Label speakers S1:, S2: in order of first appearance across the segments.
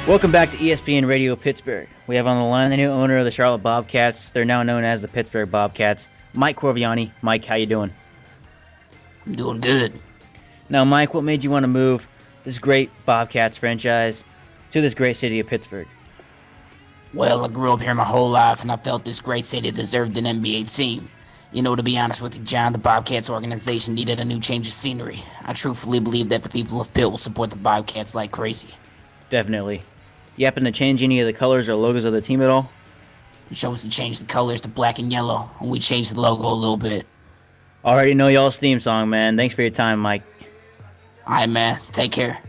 S1: Welcome back to ESPN Radio Pittsburgh. We have on the line the new owner of the Charlotte Bobcats. They're now known as the Pittsburgh Bobcats, Mike Corviani. Mike, how you doing?
S2: I'm doing good.
S1: Now, Mike, what made you want to move this great Bobcats franchise to this great city of Pittsburgh?
S2: Well, I grew up here my whole life, and I felt this great city deserved an NBA team. You know, to be honest with you, John, the Bobcats organization needed a new change of scenery. I truthfully believe that the people of Pitt will support the Bobcats like crazy.
S1: Definitely. You happen to change any of the colors or logos of the team at all?
S2: We chose to change the colors to black and yellow, and we changed the logo a little bit.
S1: Already know y'all's theme song, man. Thanks for your time, Mike.
S2: Alright, man. Take care.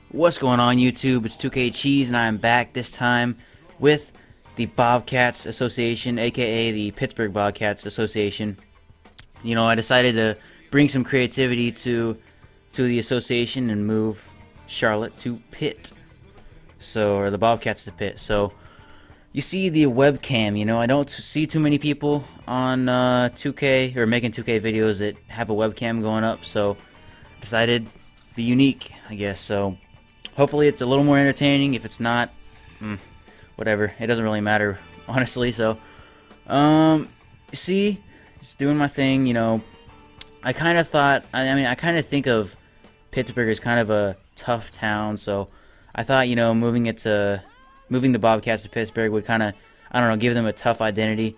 S1: What's going on, YouTube? It's 2K Cheese, and I am back this time with the Bobcats Association, aka the Pittsburgh Bobcats Association. You know, I decided to bring some creativity to the association and move Charlotte to Pitt, or the Bobcats to Pitt. So you see the webcam. You know, I don't see too many people on 2K or making 2K videos that have a webcam going up. So I decided to be unique, I guess. So hopefully it's a little more entertaining. If it's not, whatever. It doesn't really matter, honestly. So, you see, just doing my thing, you know. I kind of thought, I kind of think of Pittsburgh as kind of a tough town. So I thought, you know, moving the Bobcats to Pittsburgh would kind of, I don't know, give them a tough identity.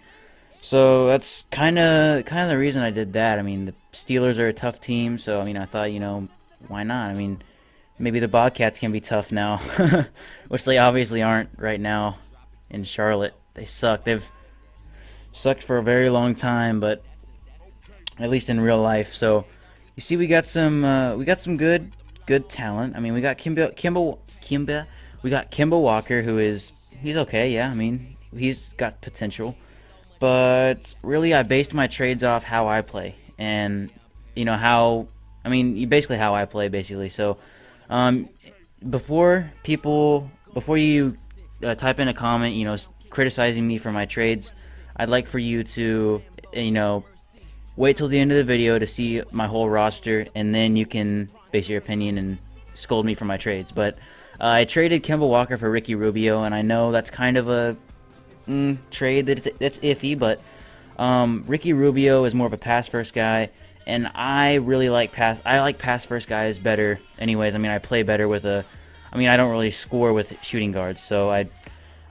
S1: So that's kind of the reason I did that. I mean, the Steelers are a tough team. So, I mean, I thought, you know, why not? I mean, maybe the Bobcats can be tough now, which they obviously aren't right now in Charlotte. They suck. They've sucked for a very long time, but at least in real life. So you see, we got some good talent. I mean, we got Kemba Walker, he's okay. Yeah, I mean, he's got potential, but really, I based my trades off how I play, and you know basically how I play, basically. So. Before you type in a comment, you know, criticizing me for my trades, I'd like for you to, you know, wait till the end of the video to see my whole roster, and then you can base your opinion and scold me for my trades. But I traded Kemba Walker for Ricky Rubio, and I know that's kind of a trade that's iffy, but Ricky Rubio is more of a pass-first guy. And I really like pass first guys better. Anyways, I mean, I play better with I don't really score with shooting guards, so I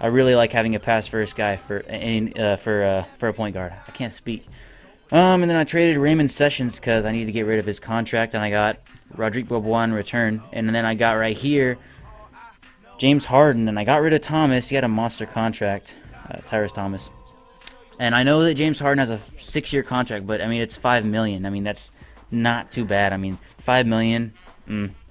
S1: really like having a pass first guy for a point guard. I can't speak. And then I traded Raymond Sessions because I needed to get rid of his contract, and I got Rodrigo Bobois in return. And then I got right here James Harden, and I got rid of Thomas. He had a monster contract, Tyrese Thomas. And I know that James Harden has a 6-year contract, but I mean, it's $5 million. I mean, that's not too bad. I mean, $5 million,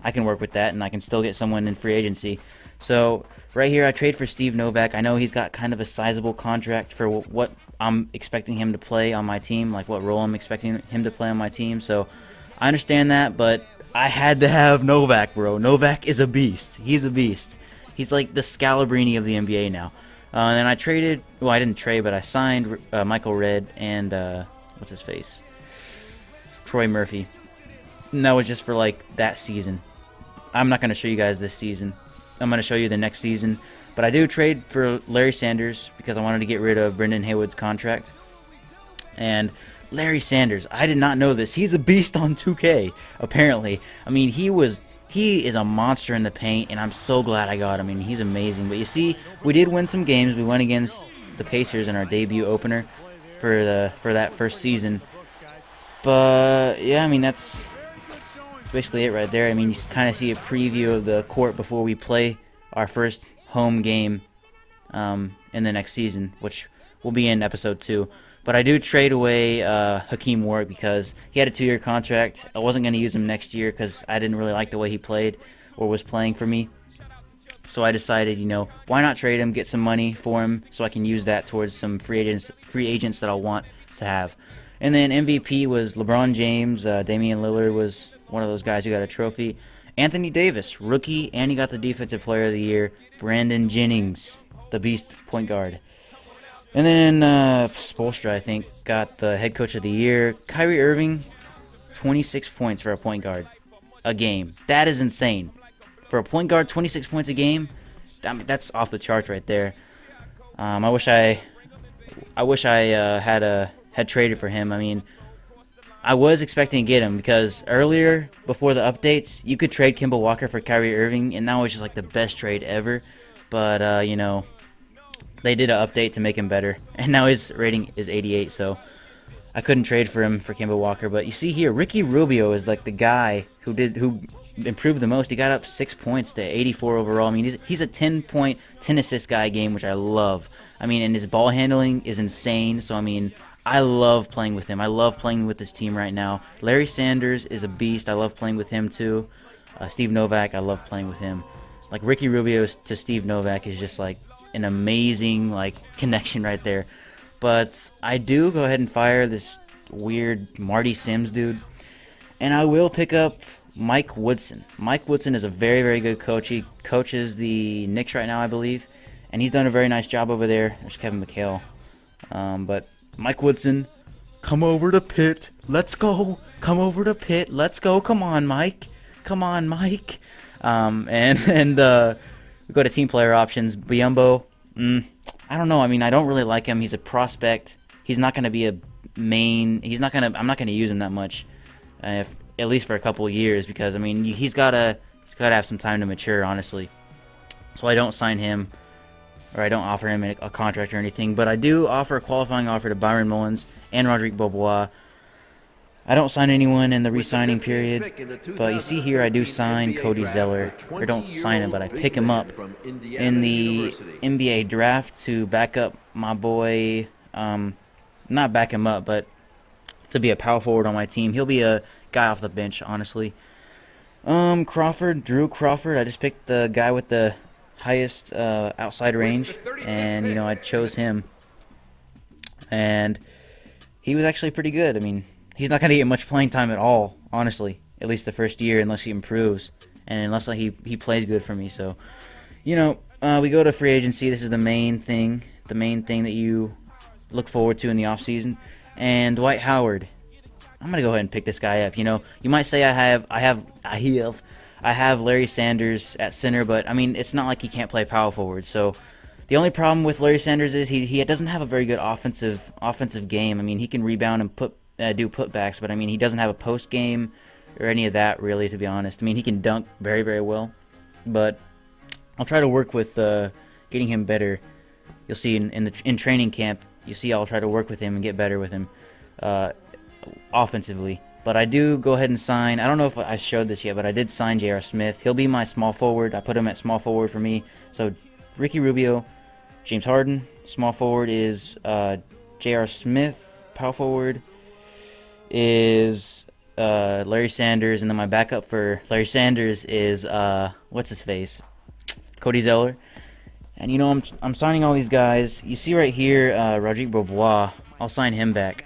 S1: I can work with that, and I can still get someone in free agency. So right here, I trade for Steve Novak. I know he's got kind of a sizable contract for what I'm expecting him to play on my team, like what role I'm expecting him to play on my team. So I understand that, but I had to have Novak, bro. Novak is a beast. He's a beast. He's like the Scalabrini of the NBA now. And then I traded, well, I didn't trade, but I signed Michael Redd and, what's his face? Troy Murphy. And that was just for, like, that season. I'm not going to show you guys this season. I'm going to show you the next season. But I do trade for Larry Sanders because I wanted to get rid of Brendan Haywood's contract. And Larry Sanders, I did not know this. He's a beast on 2K, apparently. I mean, he is a monster in the paint, and I'm so glad I got him. I mean, he's amazing. But you see, we did win some games. We went against the Pacers in our debut opener for that first season. But yeah, I mean, that's basically it right there. I mean, you kind of see a preview of the court before we play our first home game in the next season, which will be in episode 2. But I do trade away Hakeem Warwick because he had a 2-year contract. I wasn't going to use him next year because I didn't really like the way he played or was playing for me. So I decided, you know, why not trade him, get some money for him so I can use that towards some free agents that I'll want to have. And then MVP was LeBron James. Damian Lillard was one of those guys who got a trophy. Anthony Davis, rookie, and he got the Defensive Player of the Year. Brandon Jennings, the Beast point guard. And then Spoelstra, I think, got the Head Coach of the Year. Kyrie Irving, 26 points for a point guard a game. That is insane. For a point guard, 26 points a game, that's off the charts right there. I wish I had traded for him. I mean, I was expecting to get him because earlier, before the updates, you could trade Kemba Walker for Kyrie Irving, and that was just like the best trade ever. But, you know, they did an update to make him better, and now his rating is 88, so I couldn't trade for him for Kemba Walker. But you see here, Ricky Rubio is like the guy who improved the most. He got up 6 points to 84 overall. I mean, he's a 10-point, 10-assist guy a game, which I love. I mean, and his ball handling is insane, so I mean, I love playing with him. I love playing with this team right now. Larry Sanders is a beast. I love playing with him too. Steve Novak, I love playing with him. Like Ricky Rubio to Steve Novak is just like an amazing like connection right there. But I do go ahead and fire this weird Marty Sims dude, and I will pick up Mike Woodson. Mike Woodson is a very, very good coach. He coaches the Knicks right now, I believe, and he's done a very nice job over there. There's Kevin McHale. But Mike Woodson, come over to Pitt. Let's go. Come over to Pitt. Let's go. Come on, Mike. Come on, Mike. And we go to team player options. Biyombo, I don't know. I mean, I don't really like him. He's a prospect. He's not going to be a main. I'm not going to use him that much, at least for a couple of years, because I mean, he's got to have some time to mature, honestly. So I don't sign him, or I don't offer him a contract or anything. But I do offer a qualifying offer to Byron Mullins and Roderick Bobois. I don't sign anyone in the re-signing period, but you see here I do sign Cody Zeller. Or don't sign him, but I pick him up in the NBA draft to back up my boy, not back him up, but to be a power forward on my team. He'll be a guy off the bench, honestly. Drew Crawford, I just picked the guy with the highest outside range, and, you know, I chose him. And he was actually pretty good. I mean, he's not going to get much playing time at all, honestly, at least the first year, unless he improves and unless he plays good for me. So, you know, we go to free agency. This is the main thing that you look forward to in the offseason. And Dwight Howard, I'm going to go ahead and pick this guy up. You know, you might say I have Larry Sanders at center, but I mean, it's not like he can't play power forward. So the only problem with Larry Sanders is he doesn't have a very good offensive game. I mean, he can rebound and do putbacks, but I mean, he doesn't have a post game or any of that, really, to be honest. I mean, he can dunk very, very well, but I'll try to work with getting him better. You'll see in training camp, you see I'll try to work with him and get better with him offensively. But I do go ahead and sign, I don't know if I showed this yet, but I did sign J.R. Smith. He'll be my small forward. I put him at small forward for me. So Ricky Rubio, James Harden. Small forward is J.R. Smith. Power forward is Larry Sanders, and then my backup for Larry Sanders is what's his face, Cody Zeller. And you know, I'm signing all these guys. You see right here, Roderick Bobois. I'll sign him back.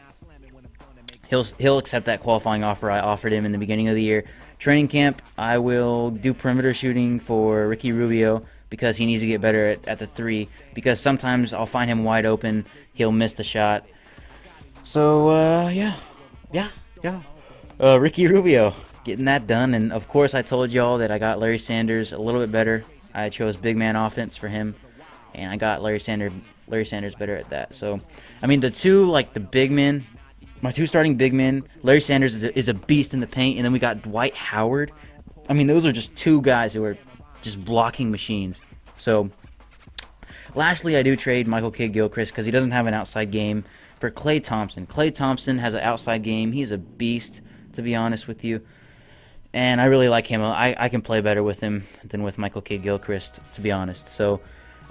S1: He'll accept that qualifying offer I offered him in the beginning of the year. Training camp, I will do perimeter shooting for Ricky Rubio because he needs to get better at the three. Because sometimes I'll find him wide open, he'll miss the shot. So yeah. Ricky Rubio, getting that done. And of course, I told y'all that I got Larry Sanders a little bit better. I chose big man offense for him, and I got Larry Sanders better at that. So, I mean, my two starting big men, Larry Sanders is a beast in the paint, and then we got Dwight Howard. I mean, those are just two guys who are just blocking machines. So, lastly, I do trade Michael Kidd-Gilchrist because he doesn't have an outside game for Klay Thompson. Klay Thompson has an outside game. He's a beast, to be honest with you. And I really like him. I can play better with him than with Michael Kidd-Gilchrist, to be honest. So,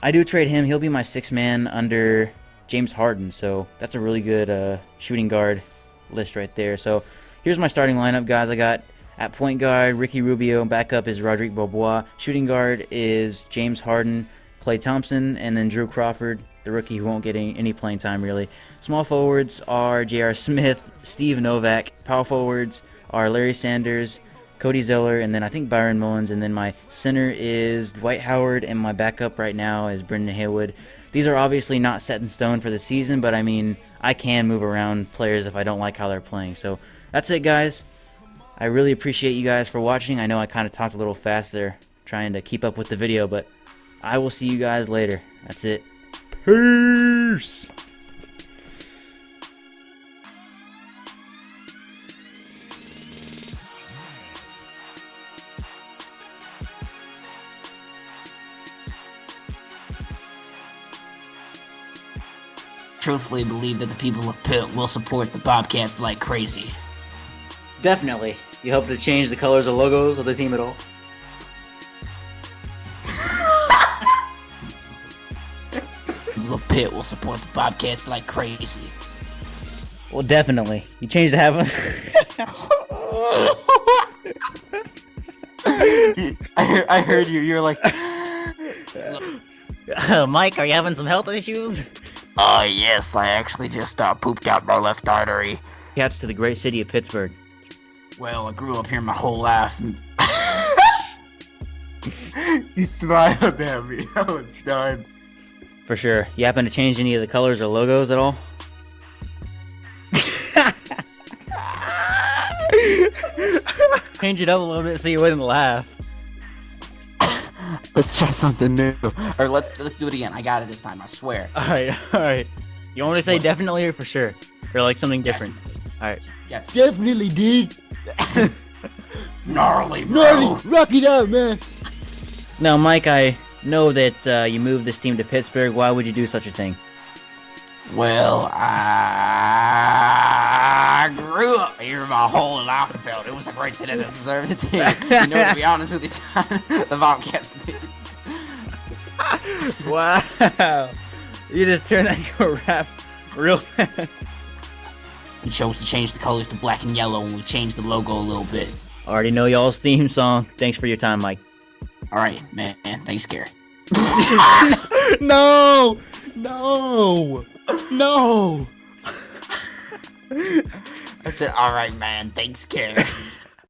S1: I do trade him. He'll be my sixth man under James Harden, so that's a really good shooting guard list right there. So here's my starting lineup, guys. I got at point guard Ricky Rubio, backup is Roderick Bobois, shooting guard is James Harden, Klay Thompson, and then Drew Crawford, the rookie who won't get any playing time really. Small forwards are J.R. Smith, Steve Novak. Power forwards are Larry Sanders, Cody Zeller, and then I think Byron Mullins, and then my center is Dwight Howard, and my backup right now is Brendan Haywood. These are obviously not set in stone for the season, but I mean, I can move around players if I don't like how they're playing. So that's it, guys. I really appreciate you guys for watching. I know I kind of talked a little fast there, trying to keep up with the video, but I will see you guys later. That's it. Peace!
S2: Truthfully believe that the people of Pitt will support the Bobcats like crazy.
S1: Definitely. You hope to change the colors or logos of the team at all?
S2: People of Pitt will support the Bobcats like crazy.
S1: Well, definitely. You changed the half.
S2: I heard you. You're like,
S1: Mike, are you having some health issues?
S2: oh yes, I actually just pooped out my left artery.
S1: Cats to the great city of Pittsburgh.
S2: Well, I grew up here my whole life. You smiled at me. I was done.
S1: For sure. You happen to change any of the colors or logos at all? Change it up a little bit so you wouldn't laugh.
S2: Let's try something new. Or let's do it again. I got it this time. I swear.
S1: Alright. You want me to say definitely or for sure? Or like something different? Alright.
S2: Definitely, dude. Gnarly, bro.
S1: Gnarly. Rock it out, man. Now, Mike, I know that you moved this team to Pittsburgh. Why would you do such a thing?
S2: Well, I grew up here my whole life and felt it was a great city that deserved it. You know, to be honest with you, the Bobcats did.
S1: Wow. You just turned that into a rap real fast.
S2: We chose to change the colors to black and yellow, and we changed the logo a little bit.
S1: Already know y'all's theme song. Thanks for your time, Mike.
S2: Alright, man. Thanks, Gary.
S1: No! No! No!
S2: I said, alright, man. Thanks, Gary.